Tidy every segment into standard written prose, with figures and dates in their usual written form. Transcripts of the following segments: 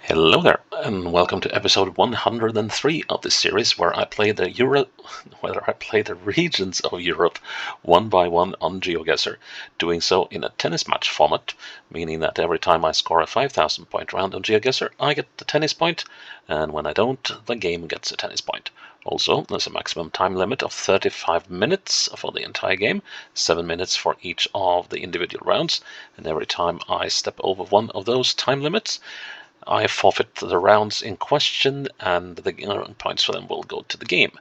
Hello there, and welcome to episode 103 of this series where I play the regions of Europe one by one on GeoGuessr, doing so in a tennis match format, meaning that every time I score a 5,000 point round on GeoGuessr, I get the tennis point, and when I don't, the game gets a tennis point. Also, there's a maximum time limit of 35 minutes for the entire game, 7 minutes for each of the individual rounds, and every time I step over one of those time limits, I forfeit the rounds in question, and the points for them will go to the game.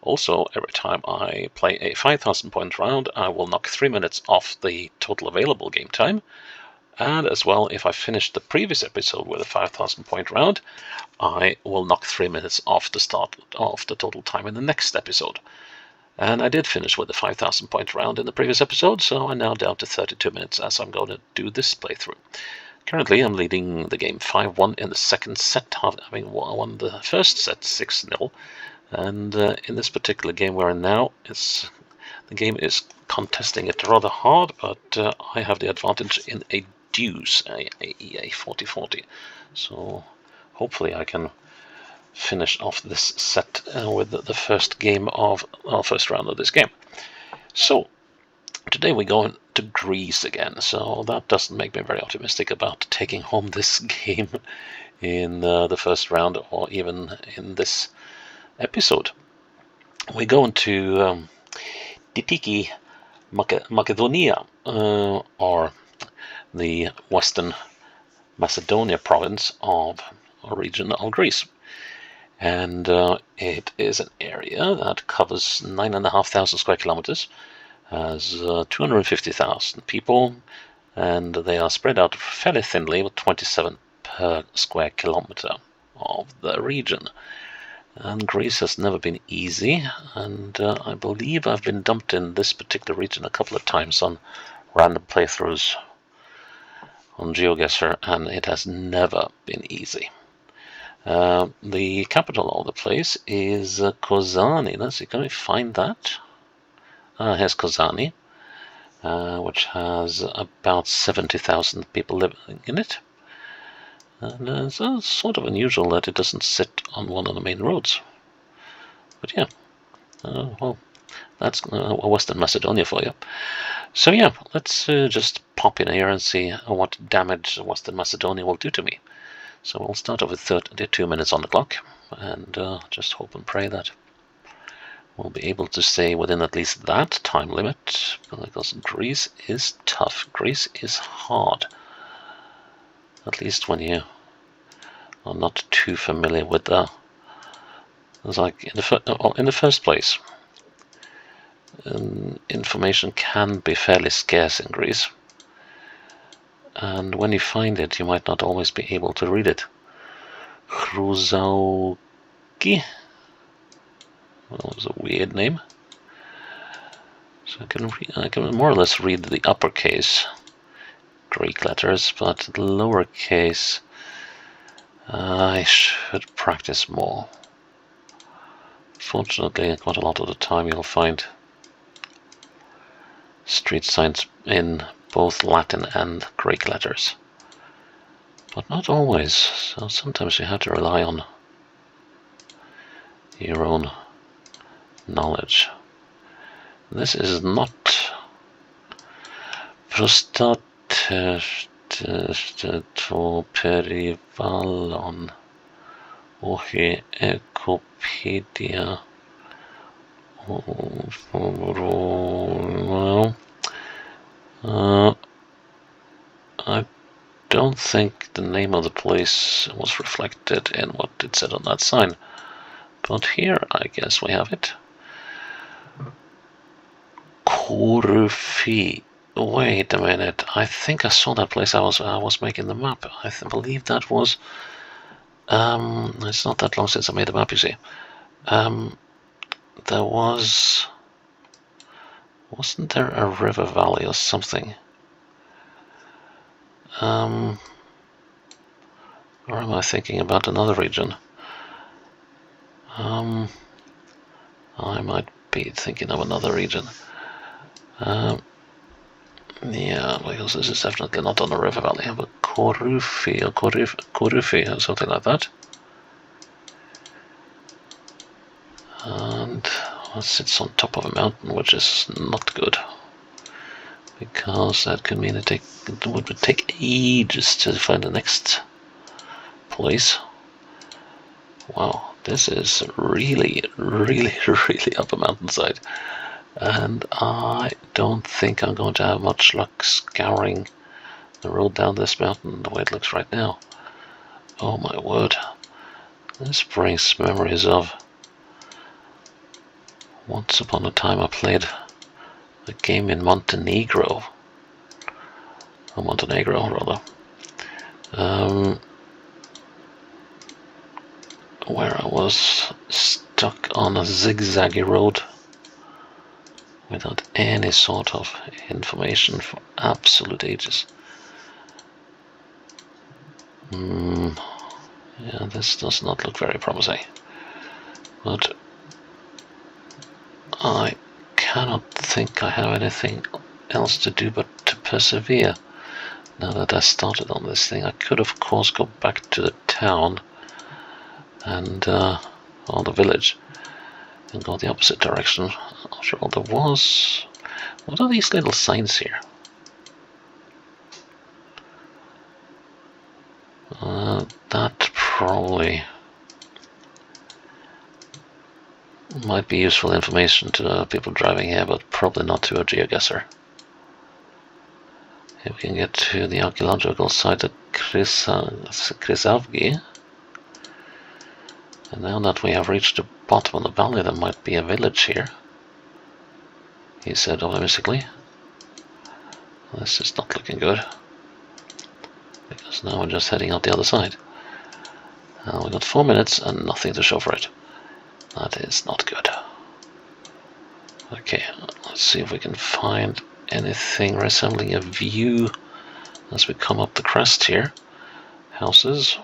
Also, every time I play a 5,000 point round, I will knock 3 minutes off the total available game time. And as well, if I finish the previous episode with a 5,000 point round, I will knock 3 minutes off the start of the total time in the next episode. And I did finish with a 5,000 point round in the previous episode, so I'm now down to 32 minutes as I'm going to do this playthrough. Currently, I'm leading the game 5-1 in the second set, having won the first set 6-0. And in this particular game we're in now, the game is contesting it rather hard, but I have the advantage in a deuce, a 40-40. So hopefully I can finish off this set with the first game of our first round of this game. So today we're going to Greece again, so that doesn't make me very optimistic about taking home this game in the first round or even in this episode. We're going to Ditikí, Makedonía, or the Western Macedonia province of a region of Greece. And it is an area that covers 9,500 square kilometers, has 250,000 people, and they are spread out fairly thinly with 27 per square kilometer of the region. And Greece has never been easy, and I believe I've been dumped in this particular region a couple of times on random playthroughs on GeoGuessr, and it has never been easy. The capital of the place is Kozani. Let's see, can we find that? Here's Kozani, which has about 70,000 people living in it. And it's sort of unusual that it doesn't sit on one of the main roads. But yeah, well, that's Western Macedonia for you. So yeah, let's just pop in here and see what damage Western Macedonia will do to me. So we'll start off with 32 minutes on the clock, and just hope and pray that we'll be able to stay within at least that time limit, because Greece is tough. Greece is hard. At least when you are not too familiar with the... It's like in the first place, information can be fairly scarce in Greece. And when you find it, you might not always be able to read it. Chruzauki? Well, it was a weird name. So I can more or less read the uppercase Greek letters, but the lowercase I should practice more. Fortunately, quite a lot of the time you'll find street signs in both Latin and Greek letters. But not always, so sometimes you have to rely on your own knowledge. This is not Prostatoperivalon Ohi Ekopedia. Well, I don't think the name of the place was reflected in what it said on that sign. But here, I guess we have it. Korufi. Wait a minute. I think I saw that place. I was making the map. I believe that was. It's not that long since I made the map. You see. There wasn't there a river valley or something? Or am I thinking about another region? I might be thinking of another region. Yeah, because this is definitely not on the river valley, but Korufi or Korufi or something like that. And it sits on top of a mountain, which is not good, because that could mean it would take ages to find the next place. Wow, this is really, really, really up a mountainside, and I don't think I'm going to have much luck scouring the road down this mountain the way it looks right now. Oh my word, this brings memories of once upon a time I played a game in Montenegro, rather, where I was stuck on a zigzaggy road without any sort of information for absolute ages. Yeah, this does not look very promising, but I cannot think I have anything else to do but to persevere. Now that I started on this thing, I could of course go back to the town and or the village and go the opposite direction. After all, there was... what are these little signs here? That probably might be useful information to people driving here, but probably not to a GeoGuessr. Here we can get to the archaeological site at Krisavgi. And now that we have reached the bottom of the valley, there might be a village here, he said optimistically. This is not looking good, because now we're just heading out the other side. We've got 4 minutes and nothing to show for it. That is not good. Okay, let's see if we can find anything resembling a view as we come up the crest here. Houses.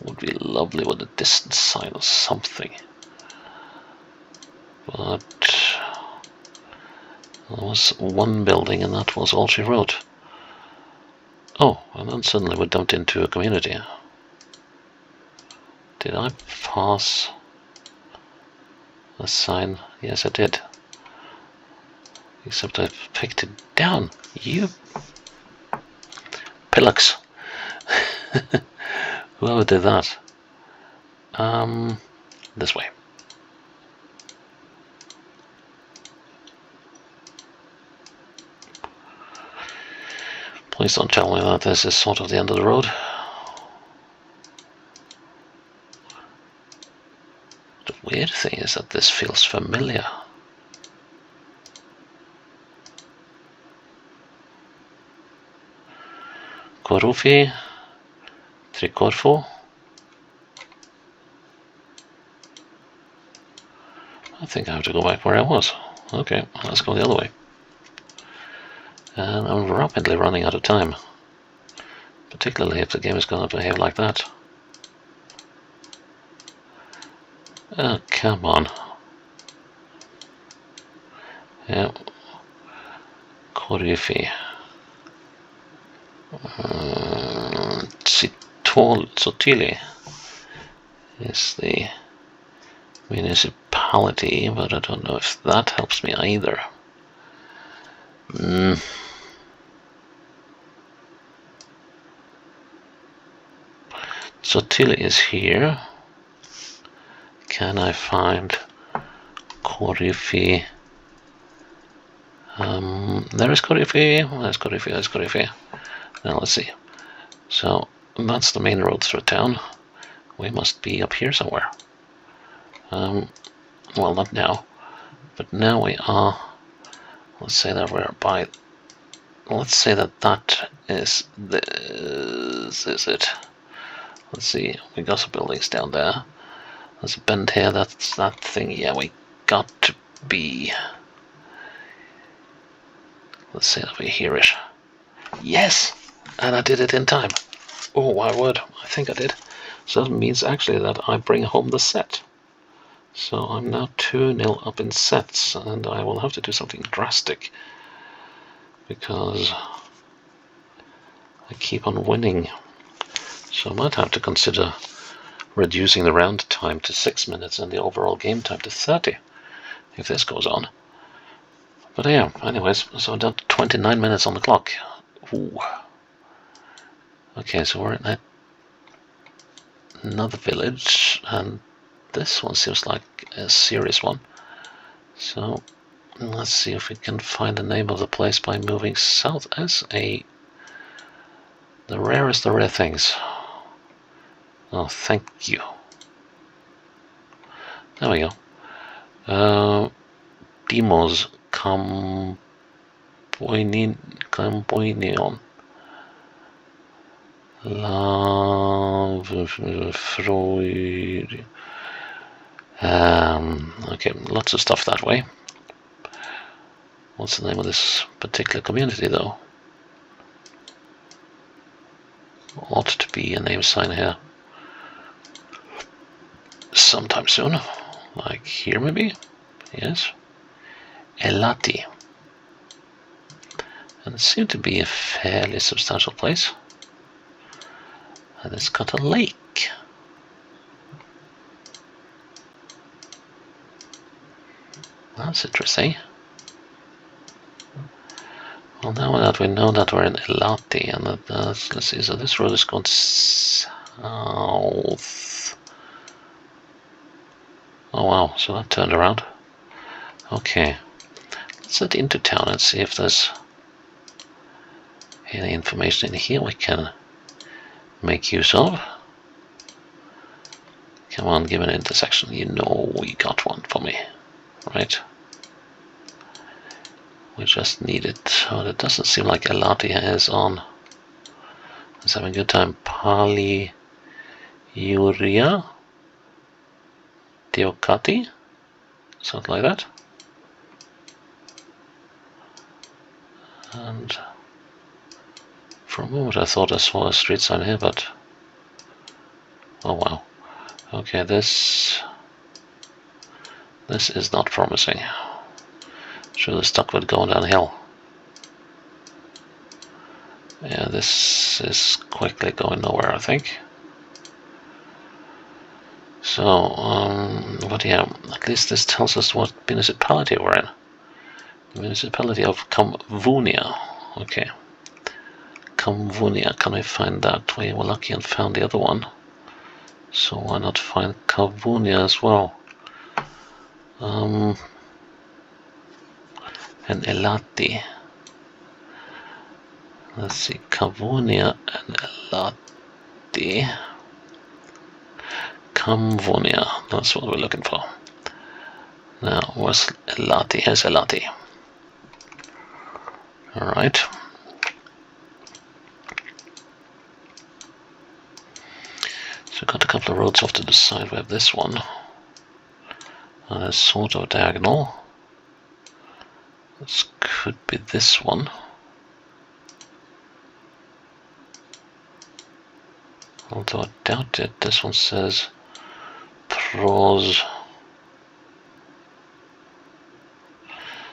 Would be lovely with a distance sign or something. But there was one building and that was all she wrote. Oh, and then suddenly we dumped into a community. Did I pass a sign? Yes, I did. Except I picked it down. You pillocks. Whoever did that. This way. Please don't tell me that this is sort of the end of the road. The weird thing is that this feels familiar. Korufi, Trikorfu. I think I have to go back where I was. Okay, let's go the other way. And I'm rapidly running out of time, particularly if the game is going to behave like that. Oh, come on. Yeah. Korufi. Sotili is the municipality, but I don't know if that helps me either. Sotili is here. Can I find Korufi? There is Korufi. There's Korufi. There's Korufi. Now let's see. So that's the main road through town. We must be up here somewhere. Well, not now, but now we are. Let's say that we're by. Let's say that that is this is it. Let's see. We got some buildings down there. There's a bend here. That's that thing. Yeah, we got to be. Let's say that we hear it. Yes, and I did it in time. Oh my word! I think I did. So that means actually that I bring home the set. So I'm now 2-0 up in sets, and I will have to do something drastic, because I keep on winning. So I might have to consider reducing the round time to 6 minutes and the overall game time to 30 if this goes on. But yeah, anyways, so down to 29 minutes on the clock. Ooh. Okay, so we're in another village, and this one seems like a serious one. So let's see if we can find the name of the place by moving south as the rarest of rare things. Oh, thank you. There we go. Demos Campoinion. Okay, lots of stuff that way. What's the name of this particular community, though? Ought to be a name sign here sometime soon. Like here, maybe? Yes. Elati. And it seemed to be a fairly substantial place. And it's got a lake. That's interesting. Well, now that we know that we're in Elati, and let's see, so this road is going south. Oh wow, so that turned around. Okay, let's head into town and see if there's any information in here we can make use of. Come on, give an intersection. You know we got one for me, right? We just need it. Oh, it doesn't seem like Elati is on. It's having a good time. Polyuria? Diokati? Something like that. And for a moment I thought I saw a street sign here, but oh wow. Okay, this is not promising. Should have stuck with going downhill. Yeah, this is quickly going nowhere, I think. So, but yeah, at least this tells us what municipality we're in. The municipality of Kamvunia. Okay. Kamvunia, can I find that? We were lucky and found the other one. So why not find Kamvunia as well? And Elati. Let's see, Kamvunia and Elati. Kamvunia, that's what we're looking for. Now, where's Elati? Here's Elati. Alright. So we've got a couple of roads off to the side. We have this one. And it's sort of diagonal. This could be this one. Although I doubt it. This one says pros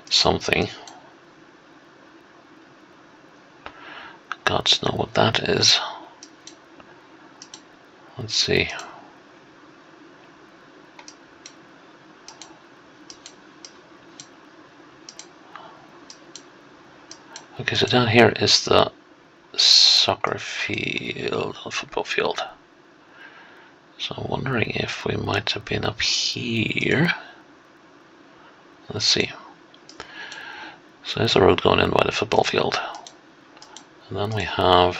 something. Gods know what that is. Let's see. Okay, so down here is the soccer field, or football field. So I'm wondering if we might have been up here. Let's see. So there's a road going in by the football field. And then we have...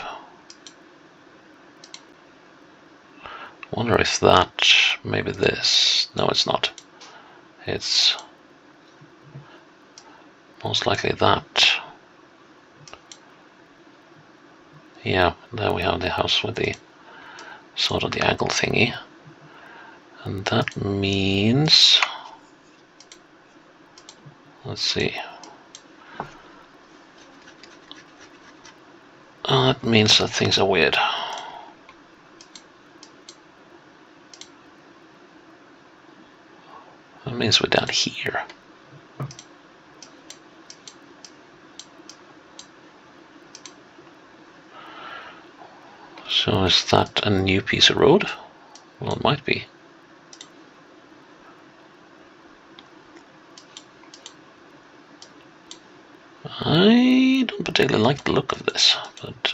I wonder if that... maybe this... No, it's not. It's... most likely that. Yeah, there we have the house with the sort of the angle thingy. And that means... let's see. That means that things are weird. That means we're down here. So is that a new piece of road? Well, it might be. I don't particularly like the look of this, but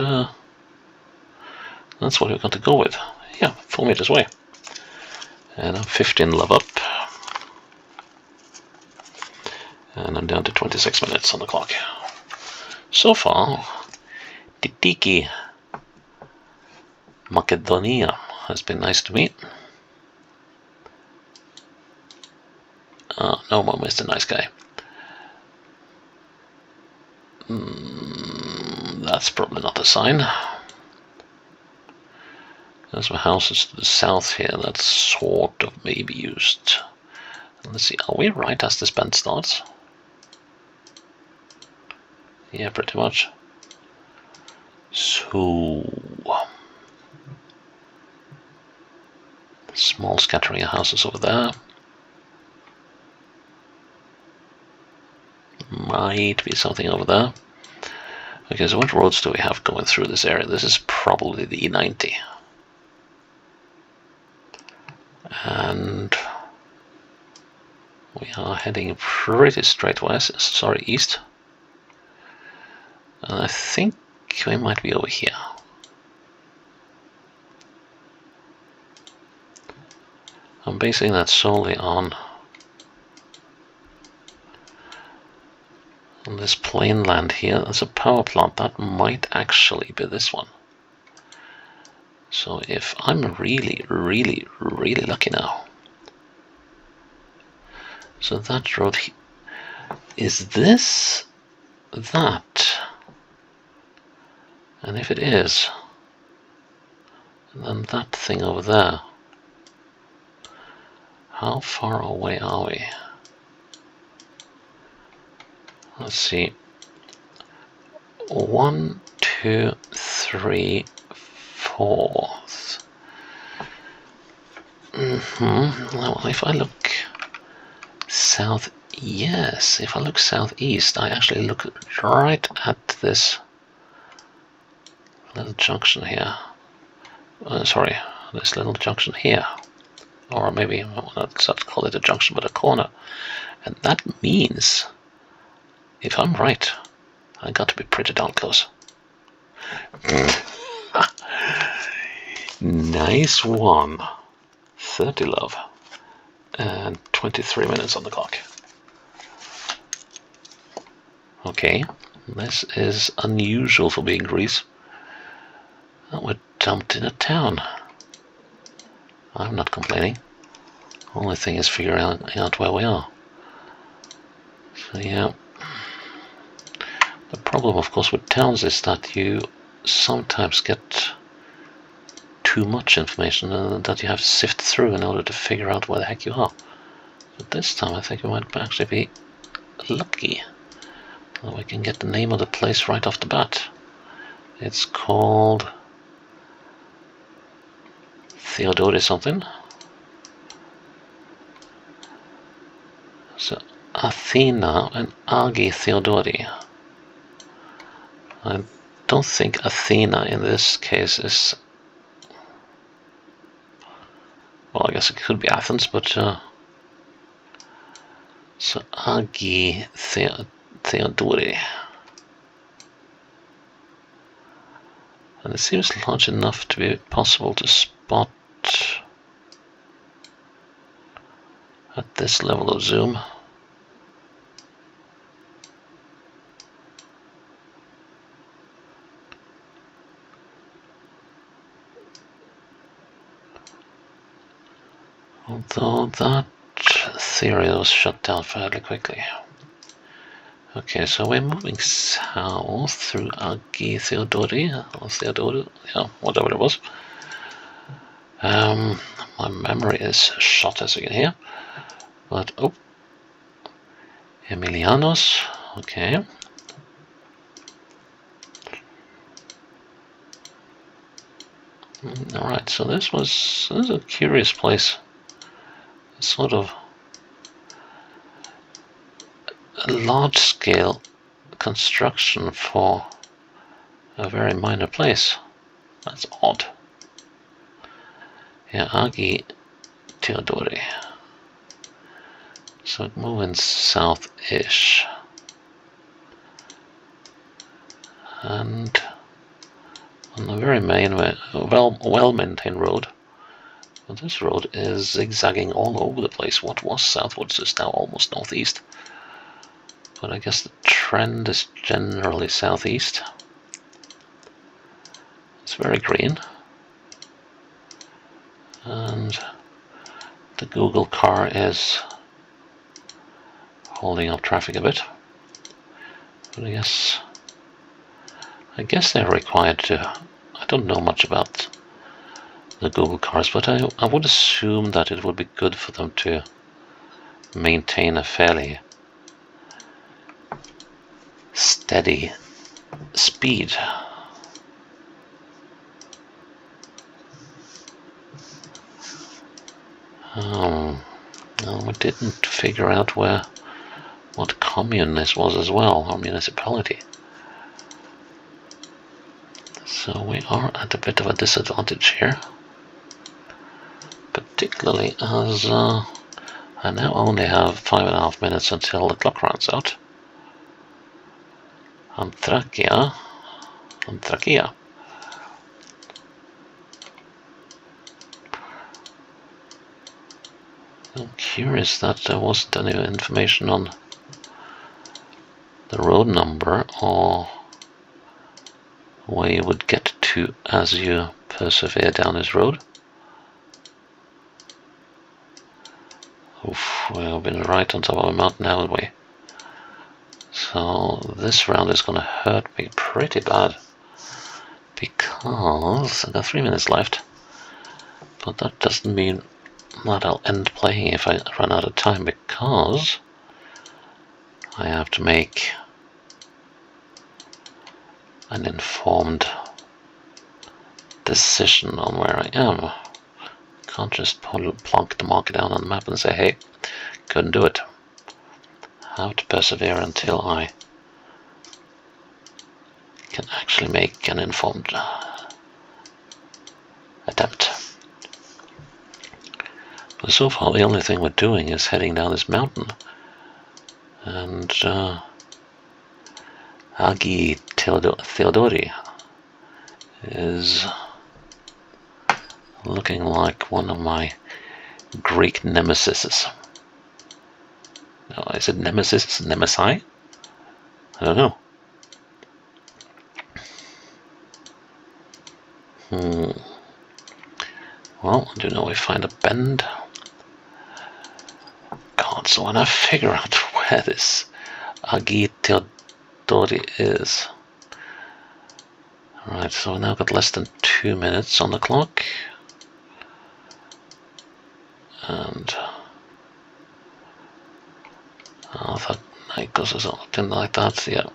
that's what we're going to go with. Yeah, 4 meters away. And I'm 15 love up. And I'm down to 26 minutes on the clock. So far, Ditikí, Makedonía has been nice to meet. No more Mr. Nice Guy. That's probably not a sign. There's my houses to the south here that's sort of maybe used. Let's see, are we right as this bend starts? Yeah, pretty much. So, small scattering of houses over there. Might be something over there. Okay, so what roads do we have going through this area? This is probably the E90. And we are heading pretty straight west, sorry, east. And I think we might be over here. I'm basing that solely on this plain land here. There's a power plant that might actually be this one. So if I'm really lucky now. So that road, is this that? And if it is, then that thing over there, how far away are we? Let's see. 1, 2, 3, 4. Well, if I look south, yes, if I look southeast, I actually look right at this little junction here. Sorry, this little junction here. Or maybe, well, let's not call it a junction, but a corner. And that means, if I'm right, I got to be pretty darn close. Nice one. 30 love. And 23 minutes on the clock. Okay, this is unusual for being Greece. We're dumped in a town. I'm not complaining. Only thing is figuring out where we are. So yeah. The problem, of course, with towns is that you sometimes get too much information that you have to sift through in order to figure out where the heck you are. But this time I think we might actually be lucky that we can get the name of the place right off the bat. It's called Theodori something. So Athena and Agi Theodori. I don't think Athena in this case is, well, I guess it could be Athens, but so Agi Theodori. And it seems large enough to be possible to spot at this level of zoom. Although that theory was shut down fairly quickly. Okay, so we're moving south through Agi Theodori, or Theodori, yeah, whatever it was. My memory is shot, as you can hear. But, oh, Emilianos, okay. Alright, so this is a curious place. It's sort of a large-scale construction for a very minor place. That's odd. Yeah, Agi Theodori. So moving south-ish. And on a very well-maintained road. But this road is zigzagging all over the place. What was southwards is now almost northeast. But I guess the trend is generally southeast. It's very green. And the Google car is holding up traffic a bit. But I guess they're required to. I don't know much about the Google cars, but I would assume that it would be good for them to maintain a fairly steady speed. No, we didn't figure out what commune this was as well, or municipality. So we are at a bit of a disadvantage here. Particularly as I now only have 5.5 minutes until the clock runs out. Anthrakia. I'm curious that there wasn't any information on the road number or where you would get to as you persevere down this road. Oof, we've been right on top of a mountain, haven't we? So this round is going to hurt me pretty bad because I've got 3 minutes left, but that doesn't mean that I'll end playing if I run out of time, because I have to make an informed decision on where I am. Can't just plonk the marker down on the map and say, hey, couldn't do it. Have to persevere until I can actually make an informed attempt. But so far the only thing we're doing is heading down this mountain, and Agi Theodori is looking like one of my Greek nemesises. No, is it nemesis? Nemesi? I don't know. Well, I do know we find a bend. God, so when I figure out where this Agi Theodori is. Alright, so we've now got less than 2 minutes on the clock. And I thought Nikos or something like that. Yeah,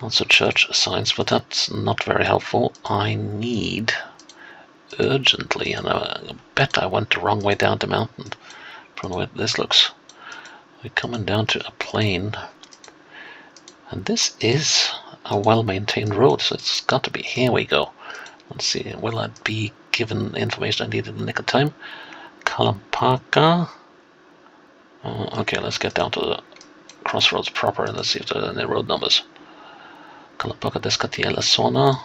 lots of church signs, but that's not very helpful. I need urgently, and I bet I went the wrong way down the mountain from the way this looks. We're coming down to a plain, and this is a well-maintained road, so it's got to be. Here we go. Let's see, will I be given the information I need in the nick of time? Kalampaka. Okay, let's get down to the crossroads proper and let's see if there are any road numbers. Kalampaka Descatiela Zona.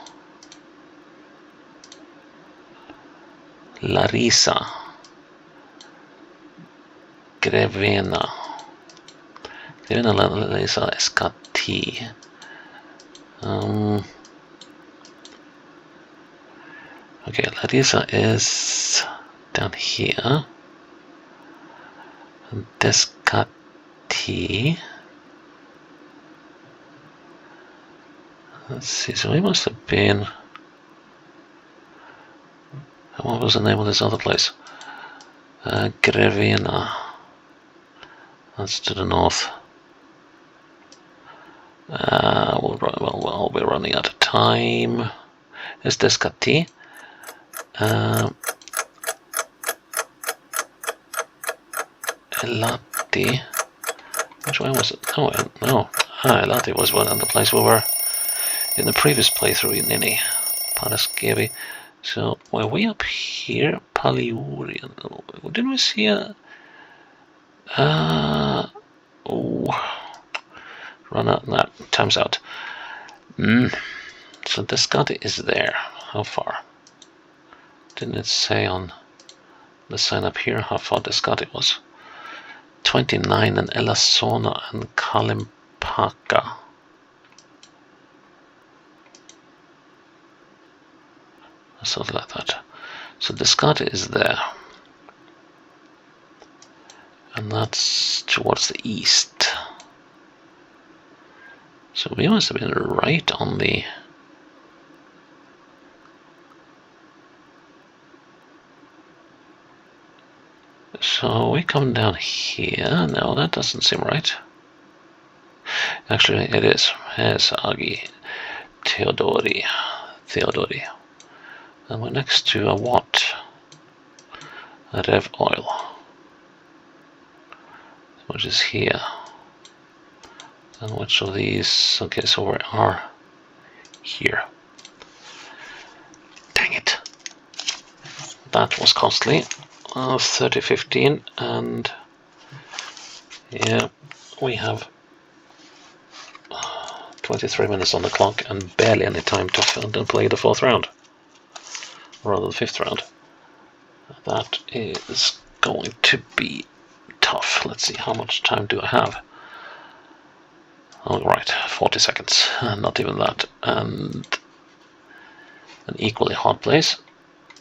Larissa. Grevena. Grevena Larissa SKT. Okay, Larissa is down here. Descati. Let's see, so we must have been. What was the name of this other place? Grevena. That's to the north. We'll be running out of time. Is Descati? Elati. Which way was it? Oh, no. Elati was one of the place we were in the previous playthrough in Nini. Paraskevi. So were we up here? Paliurian. Didn't we see a? Oh, run out. No, time's out. So Descati is there. How far? Didn't it say on the sign up here how far Descati was? 29 and Elasona and Kalimpaka. Something like that. So Descati is there. And that's towards the east. So we must have been right on the... So we come down here. No, that doesn't seem right. Actually, it is. Here's Agi Theodori. And we're next to a what? A Rev Oil. Which is here. And which of these? Okay, so we are here. Dang it. That was costly. 30:15, and yeah, we have 23 minutes on the clock and barely any time to play the 4th round. Or rather the 5th round. That is going to be tough. Let's see, how much time do I have? Alright, 40 seconds. Not even that. And an equally hard place.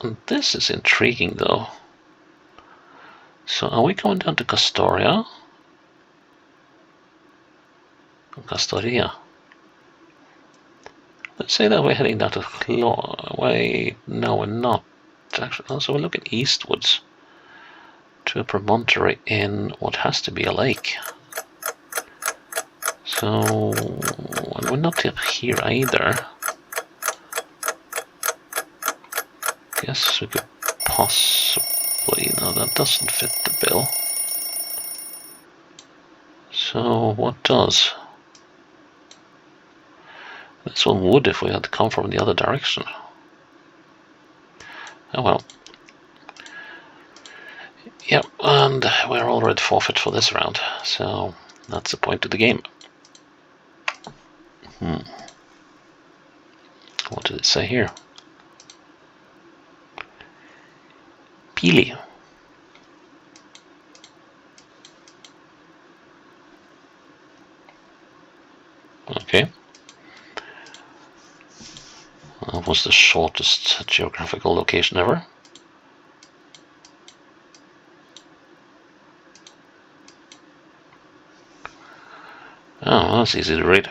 And this is intriguing though. So are we going down to Castoria? Castoria. Let's say that we're heading down to Wait, no, we're not. Actually, so we're looking eastwards to a promontory in what has to be a lake. So we're not up here either. Guess we could possibly. No, that doesn't fit the bill. So what does? This one would if we had come from the other direction. Oh well. Yep, and we're already forfeit for this round, so that's the point of the game. What did it say here? Pili. Okay. That was the shortest geographical location ever. Oh, that's easy to read.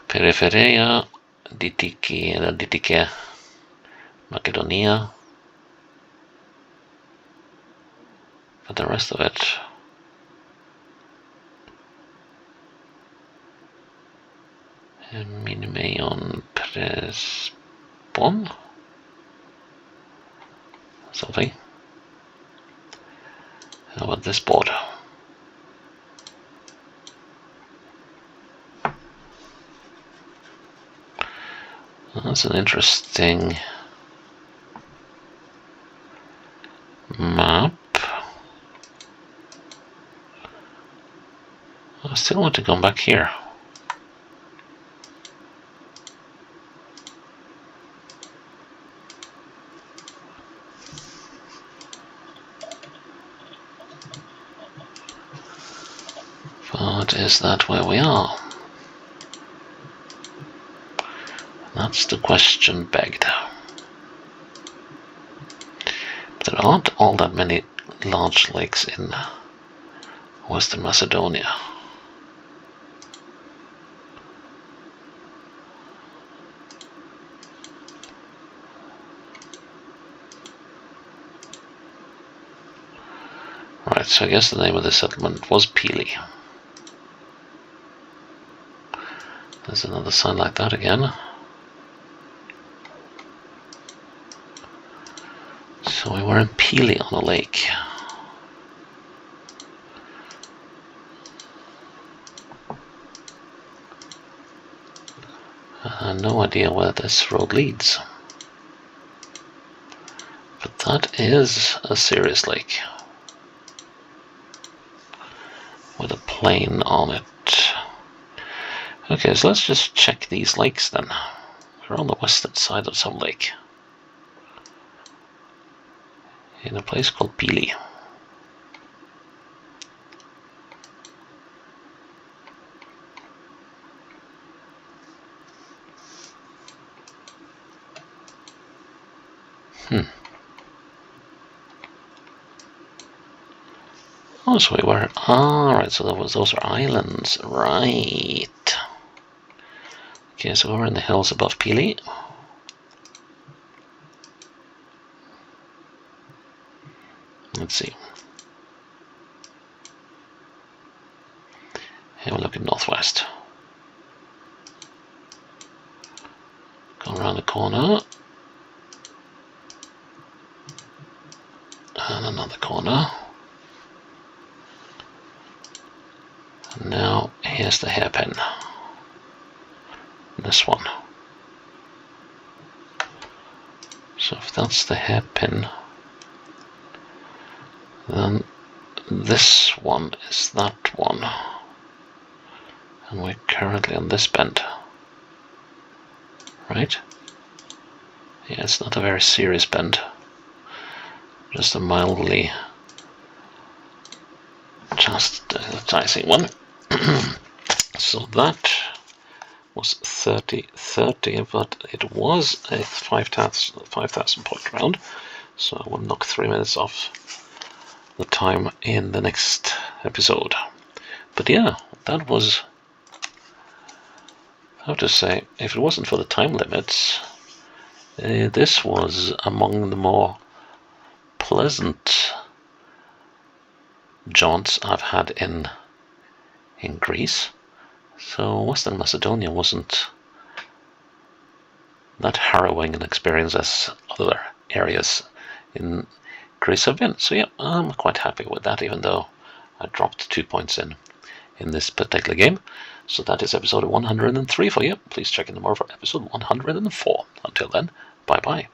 Periferia, Ditikí, Makedonía. But the rest of it... Minimeon Prespon? Something. How about this board? That's an interesting map. I still want to come back here. But is that where we are? That's the question begged. There aren't all that many large lakes in Western Macedonia. Right, so I guess the name of the settlement was Pili. There's another sign like that again. So we were in Pili on a lake. No idea where this road leads. But that is a serious lake. With a plane on it. Okay, so let's just check these lakes then. We're on the western side of some lake. In a place called Pili. Oh, so we were... Alright, so those are islands. Right. Okay, so we're in the hills above Pili. Let's see. Have a look at northwest. Go around the corner. And another corner. And now here's the hairpin. This one. So if that's the hairpin, then this one is that one. And we're currently on this bend. Right? Yeah, it's not a very serious bend. Just a mildly chastising one. So that was 30-30, but it was a 5,000 point round. So I will knock 3 minutes off the time in the next episode. But yeah, that was, I have to say, if it wasn't for the time limits, this was among the more pleasant jaunts I've had in Greece. So Western Macedonia wasn't that harrowing an experience as other areas in Greece have been. So yeah, I'm quite happy with that, even though I dropped 2 points in this particular game. So that is episode 103 for you. Please check in tomorrow for episode 104. Until then, bye bye.